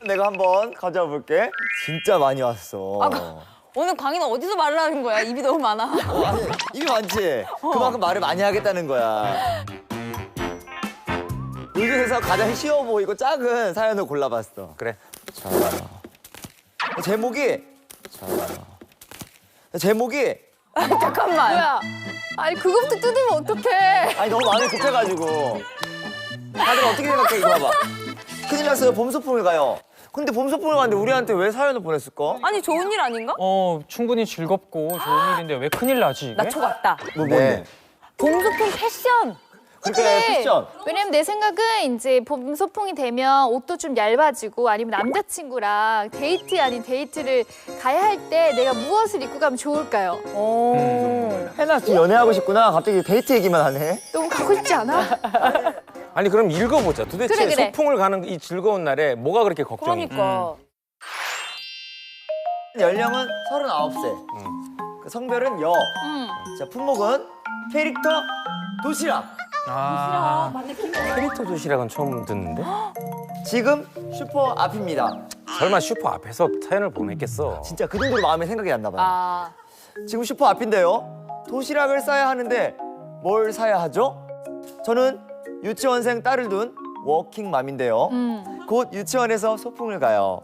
내가 한번 가져와 볼게. 진짜 많이 왔어. 오늘 광희는 어디서 말을 하는 거야? 입이 너무 많아. 아니, 입이 많지? 그만큼 말을 많이 하겠다는 거야. 이 중에서 가장 쉬워 보이고 작은 사연을 골라봤어. 그래. 자, 제목이 잠깐만. 뭐야? 아니 그거부터 뜯으면 어떡해? 아니 너무 마음이 급해가지고 다들 어떻게 생각해? 이거 봐봐. 큰일 났어요. 봄 소풍을 가요. 근데 봄 소풍을 가는데 우리한테 왜 사연을 보냈을까? 아니 좋은 일 아닌가? 충분히 즐겁고 좋은 일인데 왜 큰일 나지 이게? 나 초 같다. 뭔데? 봄소풍 패션. 그래, 패션. 왜냐면 내 생각은 이제 봄 소풍이 되면 옷도 좀 얇아지고 아니면 남자친구랑 데이트 아닌 데이트를 가야 할 때 내가 무엇을 입고 가면 좋을까요? 해나 지금 연애하고 싶구나. 갑자기 데이트 얘기만 하네. 너무 가고 싶지 않아? 아니 그럼 읽어보자. 도대체 그래. 소풍을 가는 이 즐거운 날에 뭐가 그렇게 걱정이? 그러니까. 연령은 39세. 그 성별은 여. 자, 품목은 캐릭터 도시락. 캐릭터 도시락은 처음 듣는데? 지금 슈퍼 앞입니다. 설마 슈퍼 앞에서 사연을 보냈겠어? 진짜 그 정도로 마음에 생각이 안 나 봐요. 아. 지금 슈퍼 앞인데요. 도시락을 싸야 하는데 뭘 사야 하죠? 저는 유치원생 딸을 둔 워킹맘인데요. 곧 유치원에서 소풍을 가요.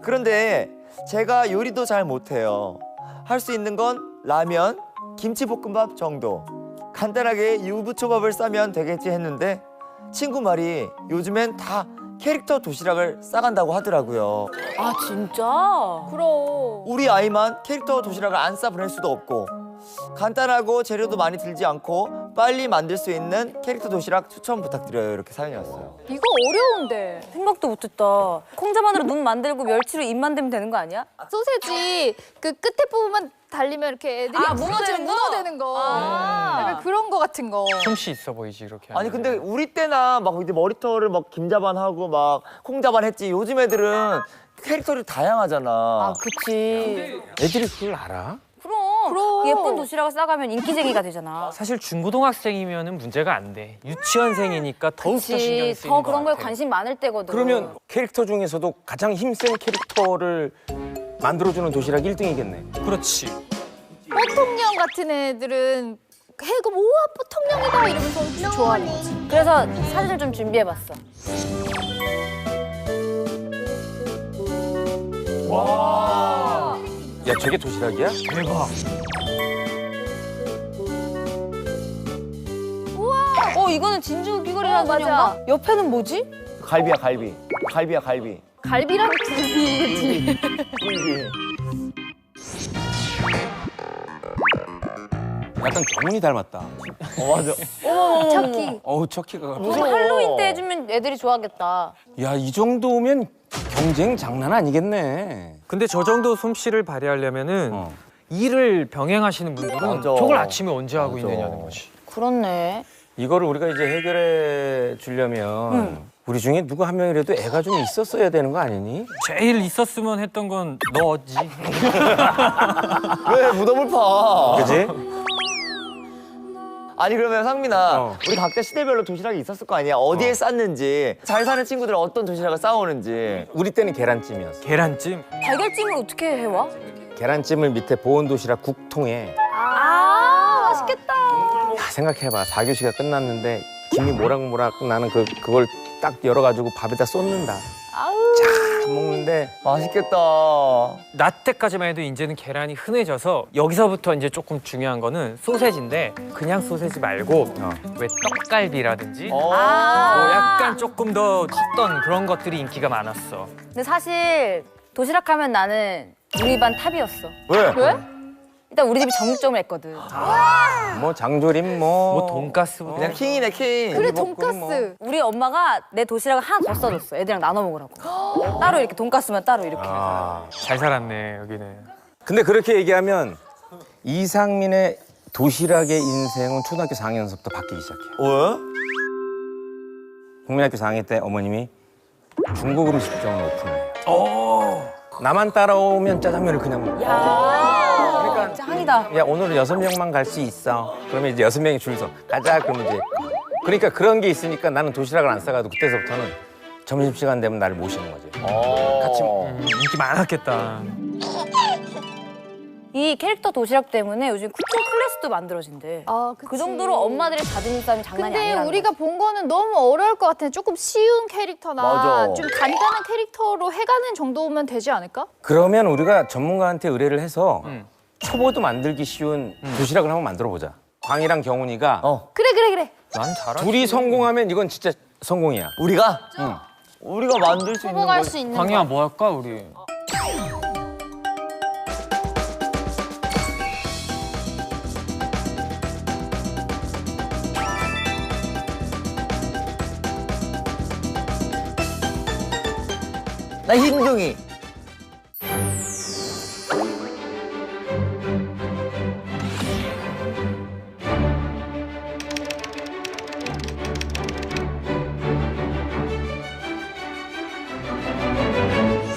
그런데 제가 요리도 잘 못해요. 할 수 있는 건 라면, 김치볶음밥 정도. 간단하게 유부초밥을 싸면 되겠지 했는데 친구 말이 요즘엔 다 캐릭터 도시락을 싸간다고 하더라고요. 아 진짜? 그럼. 우리 아이만 캐릭터 도시락을 안 싸 보낼 수도 없고 간단하고 재료도 많이 들지 않고 빨리 만들 수 있는 캐릭터 도시락 추천 부탁드려요. 이렇게 사연이 왔어요. 이거 어려운데. 생각도 못했다. 콩자반으로 눈 만들고 멸치로 입 만들면 되는 거 아니야? 소세지 그 끝에 부분만 달리면 이렇게 애들이 아, 무너지는 거? 무너지는 거. 아. 약간 그런 거 같은 거. 솜씨 있어 보이지 이렇게. 아니 하면. 근데 우리 때나 막 이제 머리털을 막 김자반하고 막 콩자반 했지. 요즘 애들은 캐릭터를 다양하잖아. 아 그치. 애들이 그걸 알아? 그럼. 예쁜 도시락을 싸가면 인기쟁이가 되잖아. 사실 중고등학생이면은 문제가 안 돼. 유치원생이니까 더욱더 신경이 그치. 쓰이는 더 것 그런 거에 같아. 관심 많을 때거든. 그러면 캐릭터 중에서도 가장 힘센 캐릭터를 만들어주는 도시락 1등이겠네. 그렇지. 뽀통령 같은 애들은 해고 우와 뽀통령이다 이러면서 좋아하는 거지. 그래서 사진을 좀 준비해봤어. 야 저게 도시락이야? 대박. 이거는 진주 귀걸이라는 맞아. 건가? 옆에는 뭐지? 갈비야 갈비. 갈비야 갈비. 갈비랑 굴비. 굴비. 약간 정훈이 닮았다. 맞아. 척키. 어우 척키가. 무슨 할로윈 때 해주면 애들이 좋아하겠다. 야 이 정도면 경쟁 장난 아니겠네. 근데 저 정도 솜씨를 발휘하려면은 일을 병행하시는 분들은 맞아. 저걸 아침에 언제 하고 맞아. 있느냐는 거지. 그렇네. 이거를 우리가 이제 해결해 주려면 우리 중에 누구 한 명이라도 애가 좀 있었어야 되는 거 아니니? 제일 있었으면 했던 건 너지. 왜 무덤을 파? 그지? 아니 그러면 상민아, 어. 우리 각자 시대별로 도시락이 있었을 거 아니야? 어디에 쌌는지, 잘 사는 친구들은 어떤 도시락을 싸오는지. 우리 때는 계란찜이었어. 계란찜. 달걀찜을 어떻게 해와? 계란찜을 밑에 보온 도시락 국통에 아, 맛있겠다. 야, 생각해봐. 4교시가 끝났는데 김이 모락모락 나는 그걸 딱 열어가지고 밥에다 쏟는다. 아우. 쫙 먹는데 맛있겠다. 나 때까지만 해도 이제는 계란이 흔해져서 여기서부터 이제 조금 중요한 거는 소세지인데 그냥 소세지 말고 왜 떡갈비라든지 뭐 약간 조금 더 컸던 그런 것들이 인기가 많았어. 근데 사실 도시락하면 나는 우리 반 탑이었어. 왜? 왜? 일단 우리 집이 전국점을 뭐 장조림 뭐 돈가스부터 그냥 킹이네 킹. 그래 먹고 돈가스. 우리 엄마가 내 도시락을 하나 더 써줬어. 애들이랑 나눠 먹으라고. 따로 이렇게 돈가스면 따로 이렇게. 잘 살았네 여기는. 근데 그렇게 얘기하면 이상민의 도시락의 인생은 초등학교 4학년서부터 바뀌기 시작해. 왜? 국민학교 4학년 때 어머님이 중국 음식점을 오픈해. 나만 따라오면 짜장면을 그냥 먹어. 그러니까 짱이다. 야 오늘은 6명만 갈 수 있어. 그러면 이제 6명이 줄 서 가자. 그러면 이제 그러니까 그런 게 있으니까 나는 도시락을 안 싸가도 그때서부터는 점심시간 되면 나를 모시는 거지. 같이 인기 많았겠다. 이 캐릭터 도시락 때문에 요즘 쿠킹 클래스도 만들어진대. 아, 그 정도로 엄마들의 자존심 싸움이 장난이 근데 아니라는 우리가 본 거는 너무 어려울 것 같아. 조금 쉬운 캐릭터나 맞아. 좀 간단한 캐릭터로 해가는 정도면 되지 않을까? 그러면 우리가 전문가한테 의뢰를 해서 초보도 만들기 쉬운 도시락을 한번 만들어 보자. 광이랑 경훈이가 그래. 난 잘하지. 둘이 성공하면 이건 진짜 성공이야. 우리가 우리가 만들 수 있는 뽑아갈 거. 수 있는 광희야 거. 뭐 할까 우리? 나 흰둥이.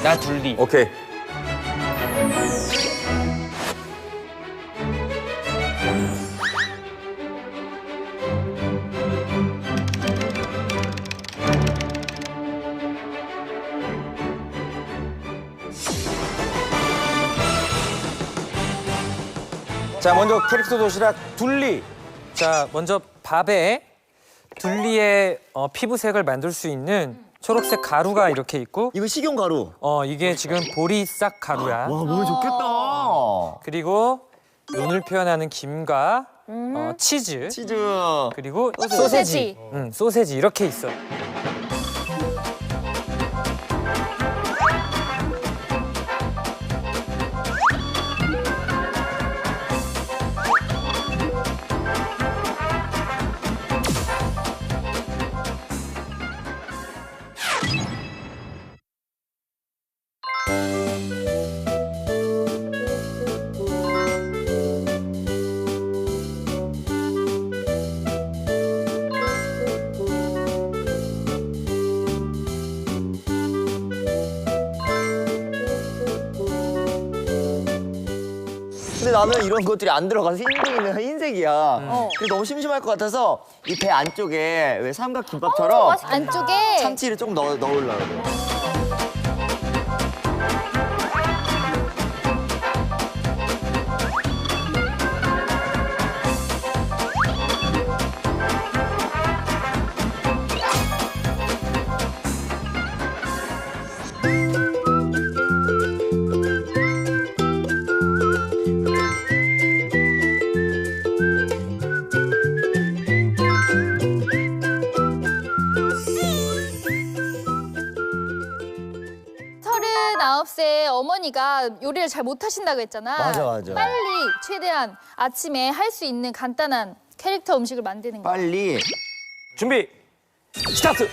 나 둘리. 오케이. 자, 먼저 캐릭터 도시락 둘리. 자, 먼저 밥에 둘리의 피부색을 만들 수 있는 초록색 가루가 이렇게 있고, 이거 식용 가루. 이게 지금 보리싹 가루야. 와, 너무 좋겠다. 그리고 눈을 표현하는 김과 치즈, 치즈. 그리고 소세지. 소세지 이렇게 있어. 근데 나는 이런 것들이 안 들어가서 흰둥이는 흰색이야. 그래서 너무 심심할 것 같아서 이 배 안쪽에 왜 삼각 김밥처럼 안쪽에 참치를 조금 넣으려고 그래. 세 어머니가 요리를 잘 못하신다고 했잖아. 맞아. 빨리 최대한 아침에 할 수 있는 간단한 캐릭터 음식을 만드는 거야. 빨리. 준비. 스타트.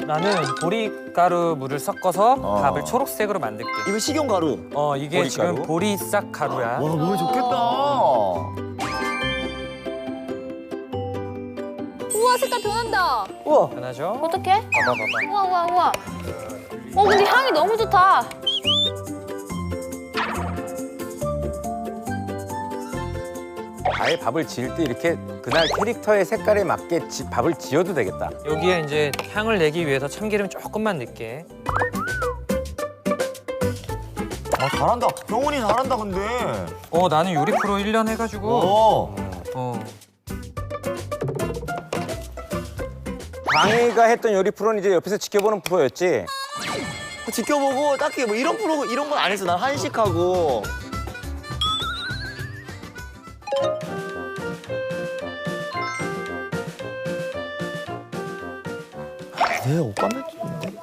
나는 보리가루 물을 섞어서 어. 밥을 초록색으로 만들게. 이거 식용 가루. 이게 보리가루? 지금 보리싹 가루야. 와, 너무 좋겠다. 우와, 색깔 변한다. 우와. 변하죠? 어떡해? 봐봐. 우와. 근데 향이 너무 좋다. 아예 밥을 지을 때 이렇게 그날 캐릭터의 색깔에 맞게 밥을 지어도 되겠다. 여기에 이제 향을 내기 위해서 참기름 조금만 넣게. 잘한다. 경훈이 잘한다, 근데. 나는 요리 프로 1년 해가지고. 광희가 했던 요리 프로는 이제 옆에서 지켜보는 프로였지. 지켜보고 딱히 뭐 이런 프로 이런 건 안 했어. 난 한식하고. 내 옷 까매지는데?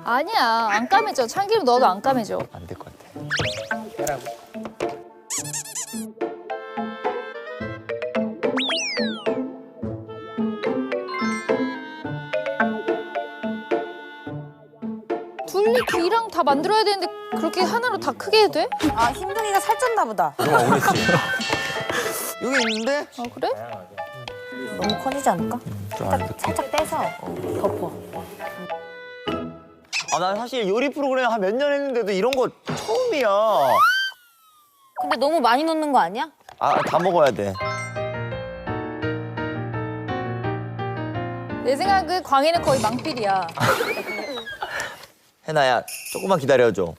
아니야, 안 까매져. 참기름 넣어도 안 까매져. 안 될 것 같아. 둘리 귀랑 다 만들어야 되는데 그렇게 하나로 다 크게 해도 돼? 아, 흰둥이가 살쪘나 보다. 그럼 억울했지. 여기 있는데? 그래? 너무 커지지 않을까? 살짝 떼서 덮어. 난 사실 요리 프로그램 한 몇 년 했는데도 이런 거 처음이야. 근데 너무 많이 넣는 거 아니야? 다 먹어야 돼. 내 생각은 광희는 거의 망필이야. 해나야 조금만 기다려줘.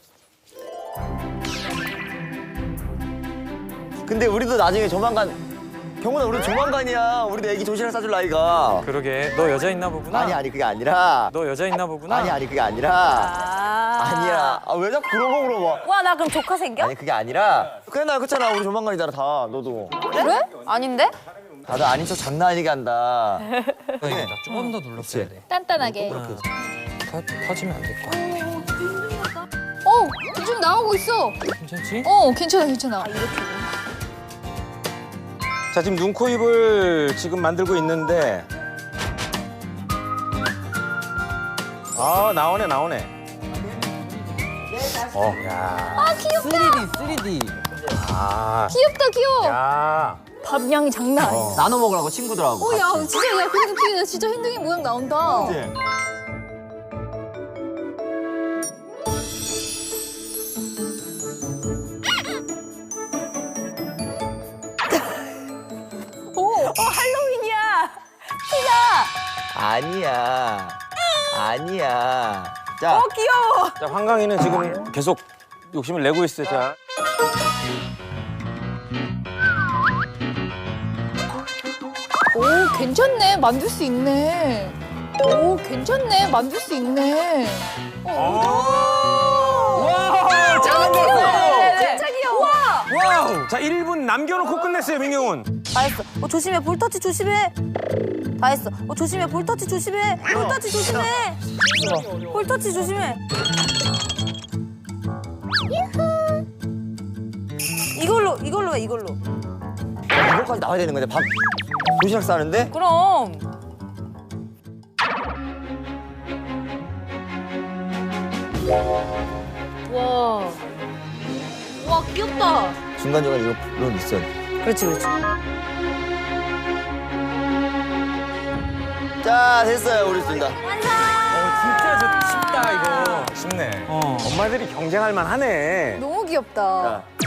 근데 우리도 나중에 조만간 경훈아 우리 조만간이야. 우리도 애기 도시락 싸줄 나이가. 그러게 너 여자 있나 보구나. 아니 그게 아니라. 너 여자 있나 보구나. 아니 그게 아니라. 아니야. 아, 왜 자꾸 그런 거 물어봐. 와, 나 그럼 조카 생겨? 아니 그게 아니라. 그래 나 그렇잖아. 우리 조만간이잖아 다. 너도. 그래? 아닌데? 다들 아닌 척 장난 아니게 한다. 나 조금 더 눌렀어야 돼. 단단하게. 터지면 안 될 거야. 좀 나오고 있어. 괜찮지? 괜찮아. 자, 지금 눈, 코, 입을 지금 만들고 있는데 아, 나오네. 야. 귀엽다. 3D. 아. 귀여워. 야. 밥 양이 장난 아니야. 나눠 먹으라고 친구들하고. 야, 진짜, 야, 그래도 귀여워. 진짜 현둥이 모양 나온다. 그치? 할로윈이야. 아니야. 자, 귀여워. 자, 황강이는 지금 계속 욕심을 내고 있어요. 자. 오, 괜찮네. 만들 수 있네. 와, 잘한다. 진짜 귀여워. 와우. 자, 1분 남겨놓고 끝냈어요, 민경훈. 다 했어. 조심해. 볼터치 조심해. 다 했어. 조심해. 볼터치 조심해. 볼터치 조심해. 볼터치 조심해. 이걸로 해. 이거까지 나와야 되는 거냐? 밥 도시락 싸는데? 그럼. 와, 귀엽다. 중간중간 이런 있어. 그렇지. 자, 됐어요. 우리 둘 다. 진짜 쉽다 이거. 쉽네. 어. 엄마들이 경쟁할 만하네. 너무 귀엽다. 자.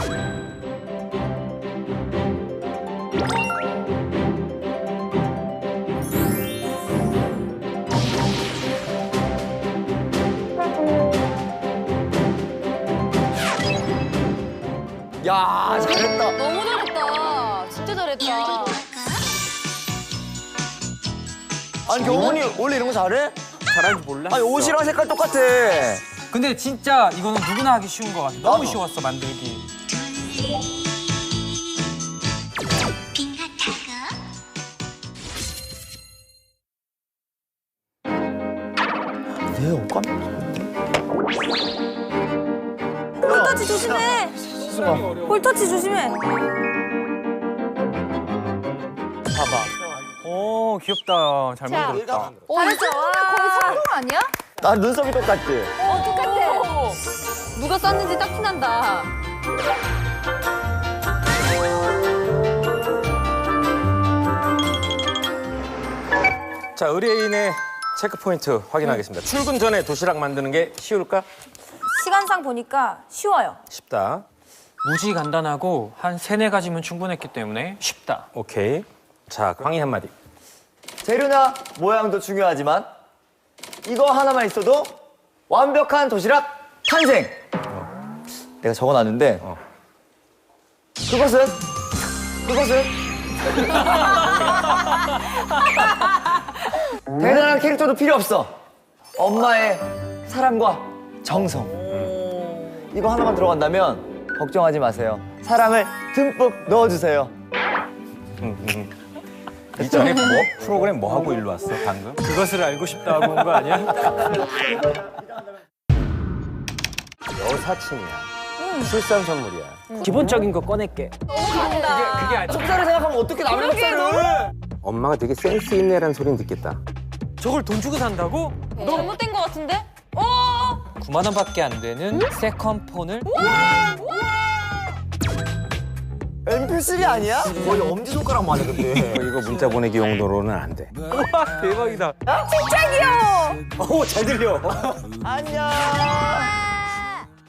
야, 잘했다. 너무 잘했다. 진짜 잘했다. 아니, 경훈이 원래 이런 거 잘해? 잘하는 줄 몰랐어. 아니, 옷이랑 색깔 똑같아. 근데 진짜 이거는 누구나 하기 쉬운 것 같아. 너무 나도. 쉬웠어 만들기. 내 옷감? 볼터치 조심해. 볼터치 조심해. 봐봐. 오 귀엽다. 잘 자. 만들었다. 잘했어. 거의 성공 아니야? 나 눈썹이 똑같지? 똑같아. 누가 썼는지 딱 티난다. 자, 의뢰인의 체크 포인트 확인하겠습니다. 출근 전에 도시락 만드는 게 쉬울까? 시간상 보니까 쉬워요. 쉽다. 무지 간단하고 한 3-4가지면 충분했기 때문에 쉽다. 오케이. 자, 광희 한마디. 재료나 모양도 중요하지만 이거 하나만 있어도 완벽한 도시락 탄생! 내가 적어놨는데 그것은 대단한 캐릭터도 필요 없어. 엄마의 사랑과 정성. 이거 하나만 들어간다면 걱정하지 마세요. 사랑을 듬뿍 넣어주세요. 이전에 프로그램 뭐 하고 일로 왔어, 방금? 그것을 알고 싶다 하고 온 거 아니야? 여사친이야. 출산 선물이야. 기본적인 거 꺼낼게. 그게 아니야. 속살을 생각하면 어떻게 남의 속살을? 엄마가 되게 센스 있네라는 소리는 듣겠다. 저걸 돈 주고 산다고? 잘못된 것 같은데? 9만 원밖에 안 되는 세컨폰을 MP3 아니야? 거의 엄지손가락만 해 근데. 이거 문자 보내기 용도로는 안 돼. 와 대박이다. 진짜 귀여워. 오, 잘 들려. 안녕.